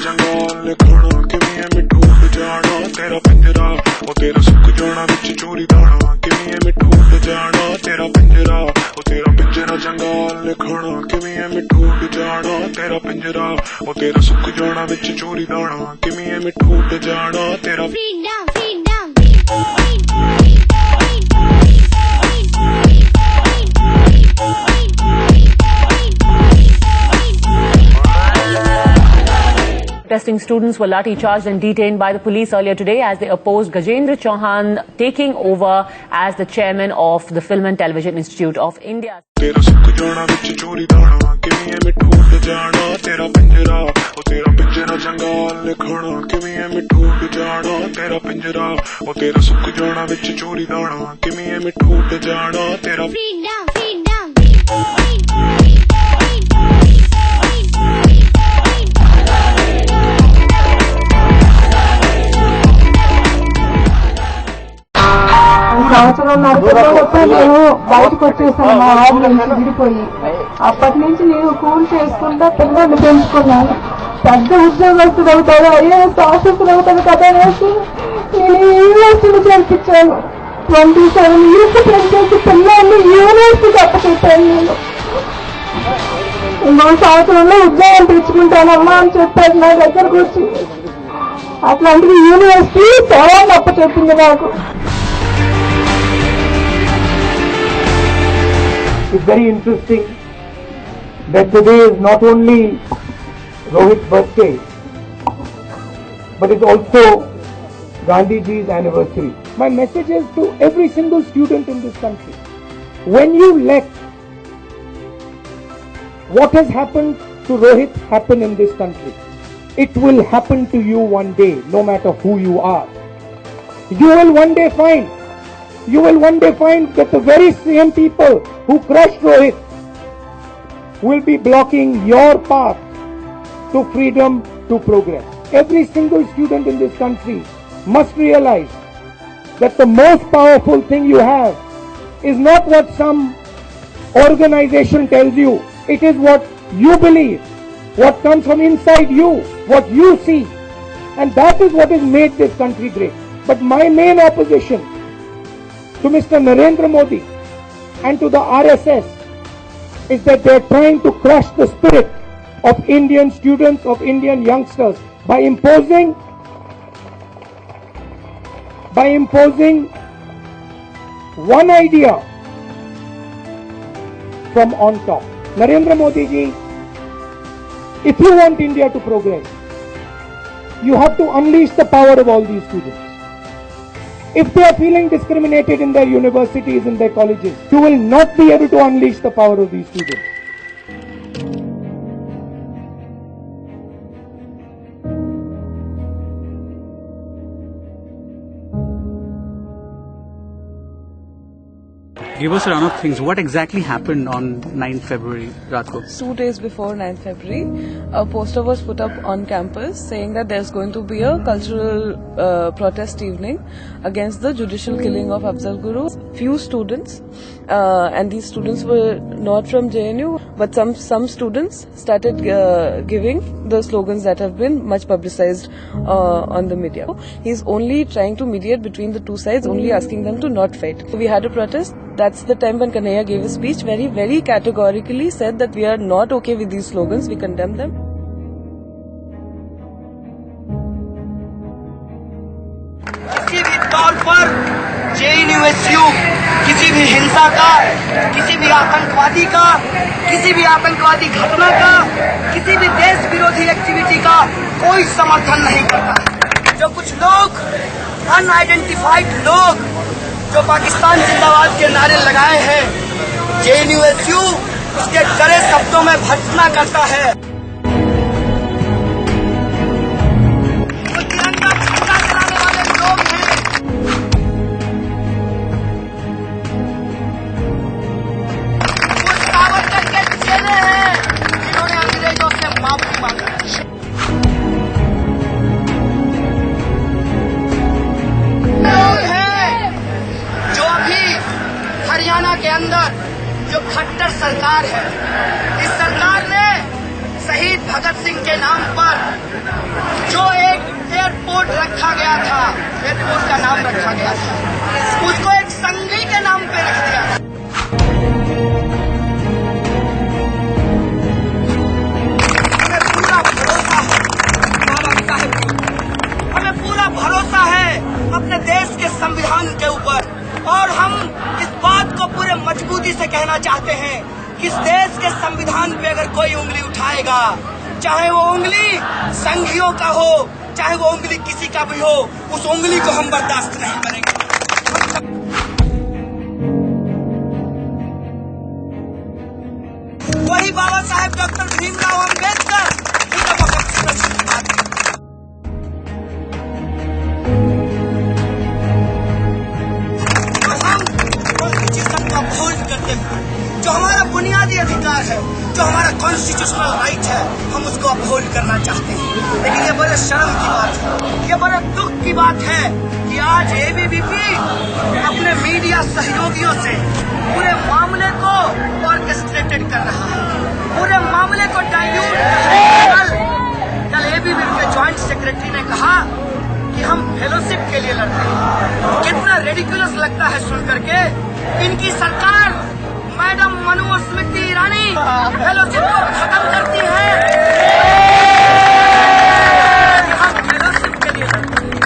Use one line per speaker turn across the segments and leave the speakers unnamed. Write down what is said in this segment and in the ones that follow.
जंगाल खाना किवें मिठू जाना तेरा पिंजरा ओ तेरा सुक जाना विच चोरी दाना किवें मिठू जाना तेरा पिंजरा ओ तेरा पिंजरा जंगाल खाना किवें मिठू जाना तेरा पिंजरा ओ तेरा सुक जाना विच चोरी दाना किवें मिठू जाना तेरा
Protesting students were lathi charged and detained by the police earlier today as they opposed Gajendra Chauhan taking over as the chairman of the Film and Television Institute of India.
तेरा सुक जाना विच चोरी दाना किवें मिठू जाना तेरा पिंजरा ओ तेरा पिंजरा जंगाल खाना किवें मिठू जाना तेरा पिंजरा ओ तेरा सुक जाना विच चोरी दाना किवें मिठू जाना तेरा
సంవత్సరం నడుపుతున్నప్పుడు నేను బయటకు వచ్చేసాను మా ఊరు నుంచి విడిపోయి. అప్పటి నుంచి నేను కూల్ చేసుకుంటా పిల్లల్ని పెంచుకున్నాను. పెద్ద ఉద్యోగస్తులు అవుతాడు, ఐఏఎస్ ఆఫీసులు అవుతాడు కదా అనేసి నేను యూనివర్సిటీని చేర్పించాను. 27 ఇయర్స్ పెంచేసి పిల్లల్ని యూనివర్సిటీకి అప్పచెప్పాను. నేను ఇంకో సంవత్సరంలో ఉద్యోగం తెచ్చుకుంటానమ్మా అని చెప్పాడు నా దగ్గరకు వచ్చి. అట్లాంటిది యూనివర్సిటీ సేవలు అప్పచెప్పింది నాకు.
It's very interesting that today is not only Rohit's birthday, but it's also Gandhiji's anniversary. My message is to every single student in this country. When you let what has happened to Rohit happen in this country, it will happen to you one day, no matter who you are. You will one day find that the very same people who crushed Rohit will be blocking your path to freedom, to progress. Every single student in this country must realize that the most powerful thing you have is not what some organization tells you. It is what you believe, what comes from inside you, what you see. And that is what has made this country great. But my main opposition to Mr. Narendra Modi and to the RSS is that they are trying to crush the spirit of Indian students, of Indian youngsters by imposing one idea from on top. Narendra Modi ji, if you want India to progress, you have to unleash the power of all these students. If they are feeling discriminated in their universities, in their colleges, you will not be able to unleash the power of these students.
Give us a run of things. What exactly happened on 9th February, Ratko?
2 days before 9th February, a poster was put up on campus saying that there's going to be a cultural protest evening against the judicial killing of Afzal Guru. Few students, and these students were not from JNU, but some students started giving the slogans that have been much publicized on the media. He's only trying to mediate between the two sides, only asking them to not fight. We had a protest. That's the time when Kanhaiya gave a speech, very categorically said that we are not okay with these slogans, we condemn them.
किसी भी तौर पर JNU किसी भी हिंसा का, किसी भी आतंकवादी का, किसी भी आतंकवादी घटना का, किसी भी देश विरोधी एक्टिविटी का कोई समर्थन नहीं करता। जो कुछ लोग अनआइडेंटिफाइड लोग जो पाकिस्तान जिंदाबाद के नारे लगाए हैं, JNU उसके कड़े शब्दों में भर्त्सना करता है। वो तिरंगा झंडा चलाने वाले लोग हैं। वो सावरकर के चेले हैं जिन्होंने अंग्रेजों से माफी मांगी। हरियाणा के अंदर जो खट्टर सरकार है, इस सरकार ने शहीद भगत सिंह के नाम पर ये कहना चाहते हैं कि इस देश के संविधान पे अगर कोई उंगली उठाएगा, चाहे वो उंगली संघियों का हो, चाहे वो उंगली किसी का भी हो, उस उंगली को हम बर्दाश्त नहीं करेंगे। वही बाबा साहेब डॉक्टर भीमराव अम्बेडकर जो हमारा बुनियादी अधिकार है, जो हमारा कॉन्स्टिट्यूशनल राइट है, हम उसको अपहोल्ड करना चाहते हैं। लेकिन ये बड़े शर्म की बात है, ये बड़े दुख की बात है कि आज एबीवीपी अपने मीडिया सहयोगियों से पूरे मामले को ऑर्केस्ट्रेटेड कर रहा है, पूरे मामले को डाइल्यूट कर रहा है। कल एबीवीपी के ज्वाइंट सेक्रेटरी ने कहा कि हम फेलोशिप के लिए लड़ते हैं। कितना रेडिकुलस लगता है सुन करके। इनकी सरकार मैडम स्मृति ईरानी फेलोशिप को खत्म करती है। हम फेलोशिप के लिए लड़ते हैं।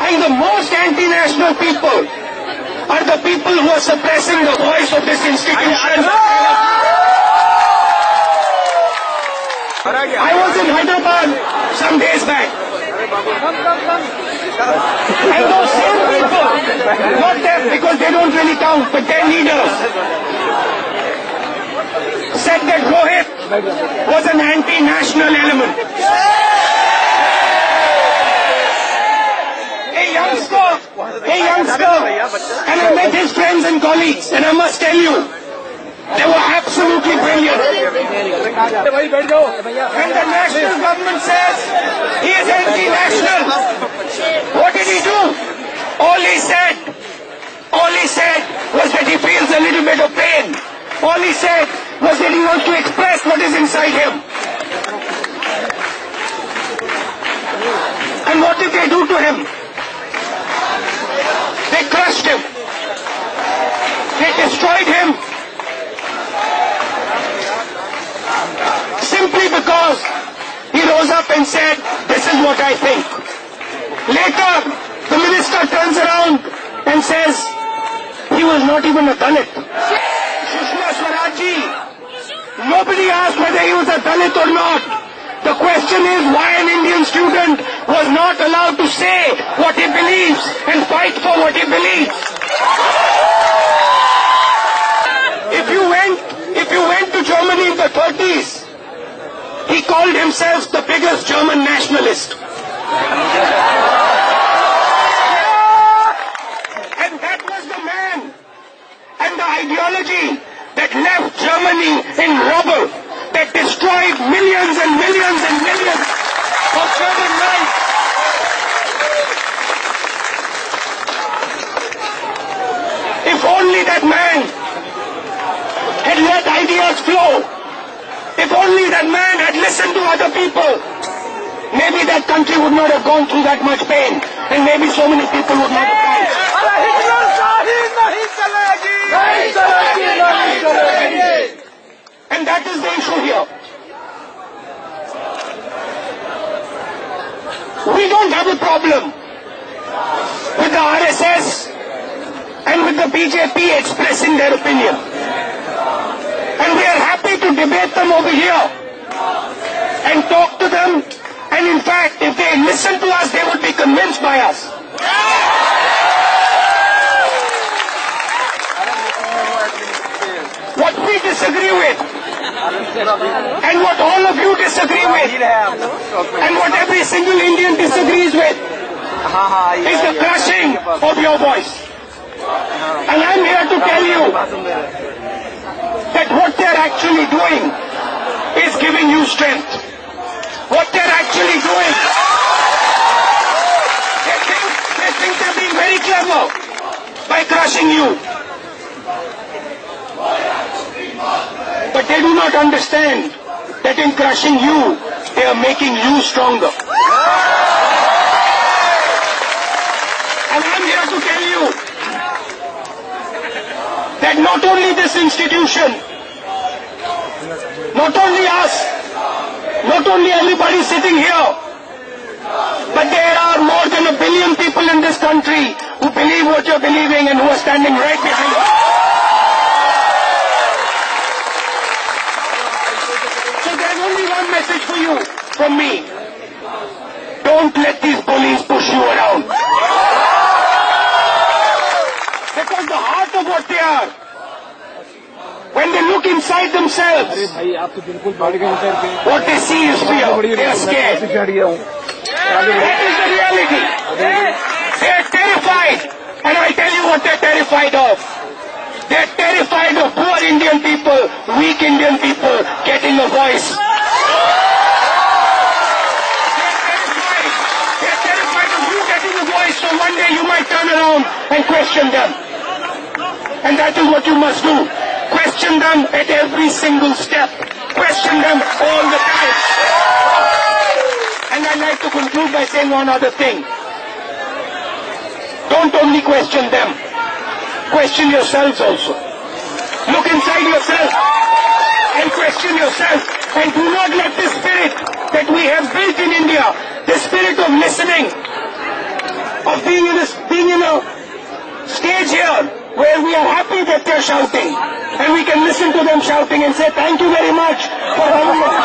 And the most anti-national people are the people who are suppressing the voice of this institution. I was in Hyderabad some days back. And those same people, not them because they don't really count, but their leaders, said that Rohit was an anti-national element. A youngster, and I met his friends and colleagues, and I must tell you, they were absolutely brilliant. When the national government says he is anti-national, what did he do? All he said was that he feels a little bit of pain. All he said was that he wants to express what is inside him. And what did they do to him? They crushed him. They destroyed him. Simply because he rose up and said, this is what I think. Later, the minister turns around and says, he was not even a Dalit. Sushma Swaraj ji, nobody asked whether he was a Dalit or not. The question is why an Indian student was not allowed to say what he believes and fight for what he believes. If you went to Germany in the 30s, he called himself the biggest German nationalist. And that was the man and the ideology that left Germany in rubble, that destroyed millions and millions and millions of German lives. If only that man had let ideas flow, if only that man had listened to other people, maybe that country would not have gone through that much pain, and maybe so many people would not have died. And that is the issue here. We don't have a problem with the RSS and with the BJP expressing their opinion. And we are happy to debate them over here and talk to them. And in fact, if they listen to us, they would be convinced by us. What we disagree with, and what all of you disagree with, and what every single Indian disagrees with, is the crushing of your voice. And I'm here to tell you that what they're actually doing is giving you strength. What they're actually doing, they think they're being very clever by crushing you. But they do not understand that in crushing you, they are making you stronger. And I'm here to tell you that not only this institution, not only us, not only everybody sitting here, But there are more than 1 billion people in this country who believe what you're believing and who are standing right behind you. So there's only one message for you from me. Don't let these bullies push you around. Because the heart of what they are, when they look inside themselves, what they see is fear. They are scared. That is the reality. They are terrified. And I tell you what they're terrified of. They're terrified of poor Indian people, weak Indian people getting a voice. They're terrified of you getting a voice, so one day you might turn around and question them. And that is what you must do. Question them at every single step. Question them all the time. And I'd like to conclude by saying one other thing. Don't only question them. Question yourselves also. Look inside yourself and question yourself. And do not let this spirit that we have built in India, the spirit of listening, of being in a stage here where we are happy that they're shouting. And we can listen to them shouting and say, thank you very much for having us.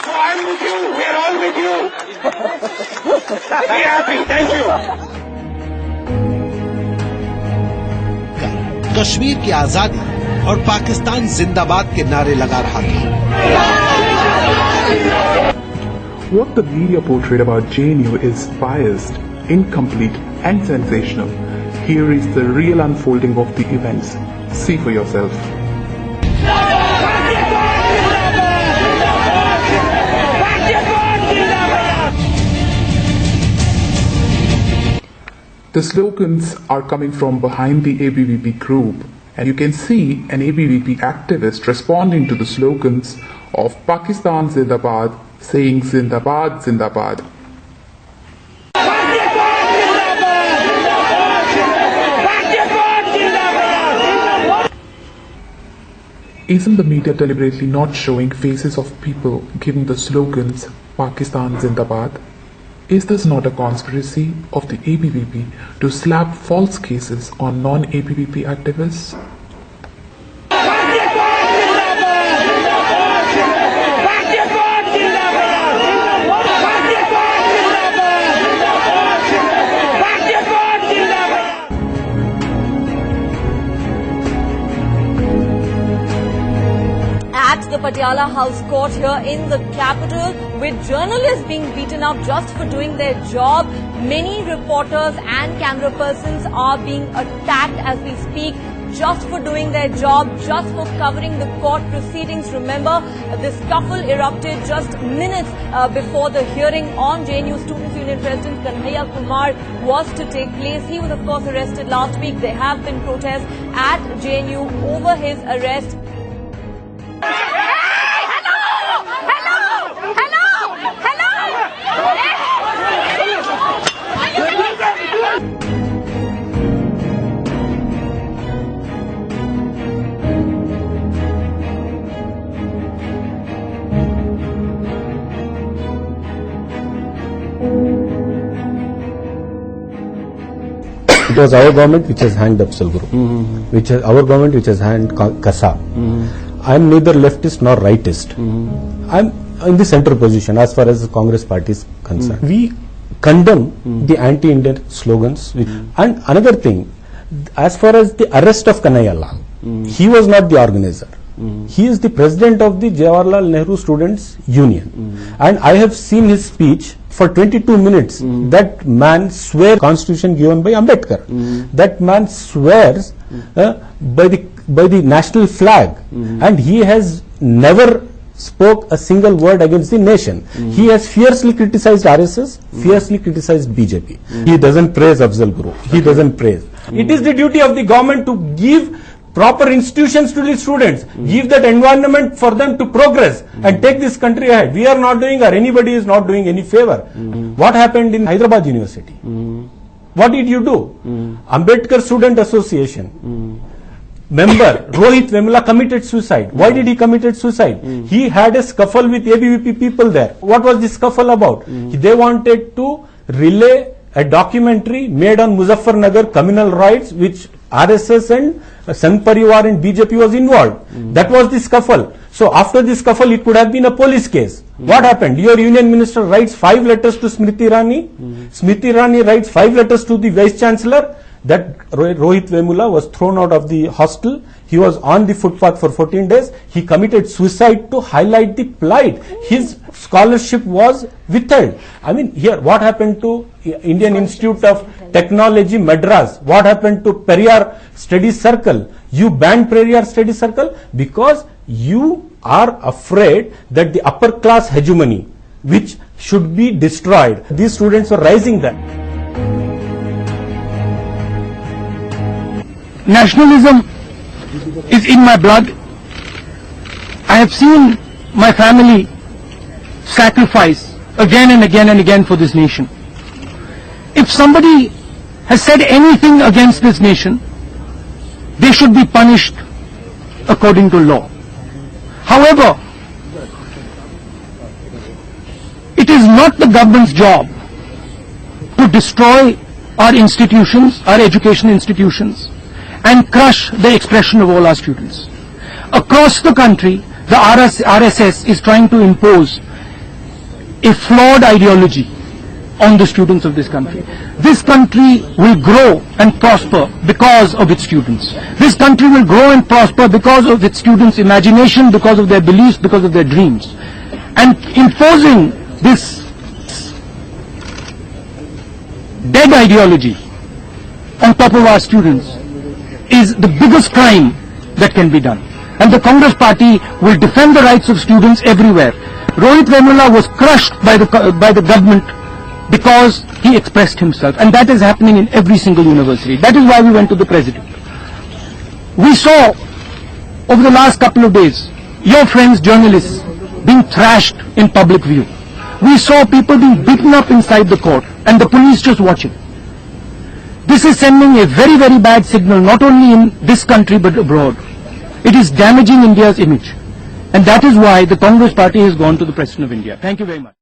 So I'm with you. We're all with you. Be happy. Thank you.
Kashmir की आजादी और पाकिस्तान जिंदाबाद के नारे लगा रहा था।
What the media portrayed about JNU is biased, incomplete and sensational. Here is the real unfolding of the events. See for yourself. The slogans are coming from behind the ABVP group, and you can see an ABVP activist responding to the slogans of Pakistan Zindabad, saying Zindabad, Zindabad. Isn't the media deliberately not showing faces of people giving the slogans Pakistan Zindabad? Is this not a conspiracy of the ABVP to slap false cases on non-ABVP activists?
The Patiala House Court here in the capital, with journalists being beaten up just for doing their job. Many reporters and camera persons are being attacked as we speak just for doing their job, just for covering the court proceedings. Remember, this scuffle erupted just minutes before the hearing on JNU Students Union President Kanhaiya Kumar was to take place. He was of course arrested last week. There have been protests at JNU over his arrest.
It was our government which has hanged Afzal Guru, our government which has hanged Kassab. I am neither leftist nor rightist. I am in the center position as far as the Congress party is concerned. We condemn the anti-Indian slogans. And another thing, as far as the arrest of Kanhaiya Lal, he was not the organizer. He is the president of the Jawaharlal Nehru Students Union. And I have seen his speech for 22 minutes. That man swears constitution given by Ambedkar. That man swears by the national flag. And he has never spoke a single word against the nation. He has fiercely criticized RSS, fiercely criticized BJP. He doesn't praise Afzal Guru. He doesn't praise. It is the duty of the government to give proper institutions to the students, give that environment for them to progress and take this country ahead. We are not doing, or anybody is not doing any favor. What happened in Hyderabad University? What did you do? Ambedkar Student Association member, Rohit Vemula, committed suicide. Why did he commit suicide? He had a scuffle with ABVP people there. What was the scuffle about? They wanted to relay a documentary made on Muzaffarnagar communal rights, which RSS and Sangh Parivar and BJP was involved. That was the scuffle. So after the scuffle, it could have been a police case. What happened? Your union minister writes 5 letters to Smriti Irani. Smriti Irani writes 5 letters to the vice chancellor. That Rohit Vemula was thrown out of the hostel. He was on the footpath for 14 days. He committed suicide to highlight the plight. His scholarship was withheld. I mean, here, what happened to Indian Institute of Technology, Madras? What happened to Periyar Study Circle? You banned Periyar Study Circle because you are afraid that the upper class hegemony, which should be destroyed. These students were rising then.
Nationalism is in my blood. I have seen my family sacrifice again and again and again for this nation. If somebody has said anything against this nation, they should be punished according to law. However, it is not the government's job to destroy our institutions, our education institutions, and crush the expression of all our students. Across the country, the RSS is trying to impose a flawed ideology on the students of this country. This country will grow and prosper because of its students. This country will grow and prosper because of its students' imagination, because of their beliefs, because of their dreams. And imposing this dead ideology on top of our students is the biggest crime that can be done. And the Congress party will defend the rights of students everywhere. Rohit Vemula was crushed by the government because he expressed himself, and that is happening in every single university. That is why we went to the president. We saw over the last couple of days your friends journalists being thrashed in public view. We saw people being beaten up inside the court and the police just watching. This is sending a very, very bad signal, not only in this country but abroad. It is damaging India's image. And that is why the Congress party has gone to the President of India. Thank you very much.